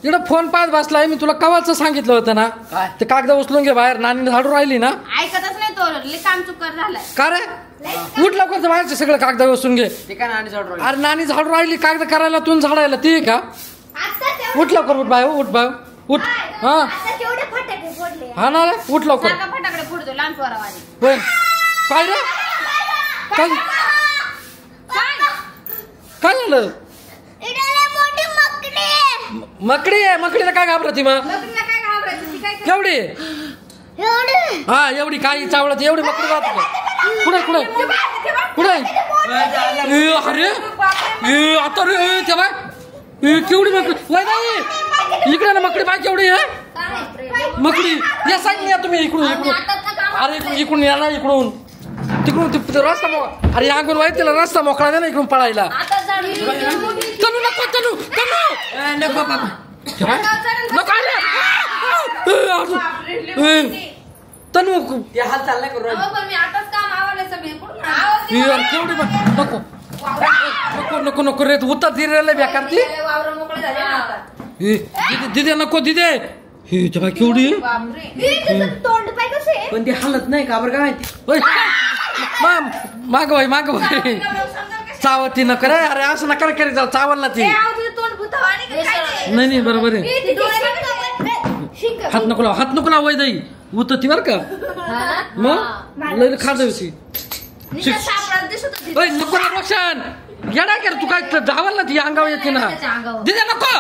इकडे फोन पाहत बसलाय मी तुला कवाच सांगितलं होतं ना ते कागद उचलून घे बाहेर नानी झाडू राहिली ना ऐकतच नाही तो काम चुकर झालाय का रे उठ लवकर बाहेरचे सगळं कागद उचलून घे अरे नानी झाडू राहिली कागद करायला तू झाडायला ती का उठ लवकर उठ बाय उठ बाय उठ हा हा ना रे उठ लवकर फटाकडे फोडतो लहान पोरावाली काय रे काय काय झालं मकडी आहे मकडीला काय घाबरती मग केवढी हा एवढी काही चावळत एवढी मकडी राहते कुठे कुठे कुठे अरे आता रे तेव्हा केवढी मकडी इकडे ना मकडी बाय केवढी आहे मकडी या सांग या तुम्ही इकडून इकडून अरे इकडून या ना इकडून तिकडून रस्ता अरे अंगून वाईट त्याला रस्ता मोकळा दे ना इकडून पळायला तनू नको तनू तनू नको बाबा नको तनू हाल चालला करू केवढी नको नको नको नको रे उतर दिरेला बेकार ती दिदे नको दिदे हे तेव्हा केवढी पण ती हालत नाही का बरं काय माग भाई माग भाई चावती न करे अरे असं नका करे चावल ना ती नाही बरोबर आहे हात नको लाव वय दाई उतरती बर का मग लय खात होती नको ना रोशन येडा कर तू काय धावल ना ती अंगावर येते ना दिदे नको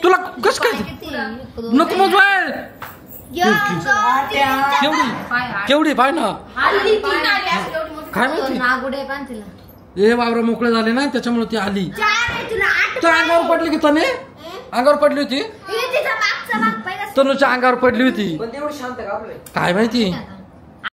तुला कस काय नको मग केवढी पाय ना काय माहिती ए वावर मोकळे झाले ना त्याच्यामुळे ती आली त्या अंगावर पडली की तने अंगावर पडली होती तनुच्या अंगावर पडली होती काय माहिती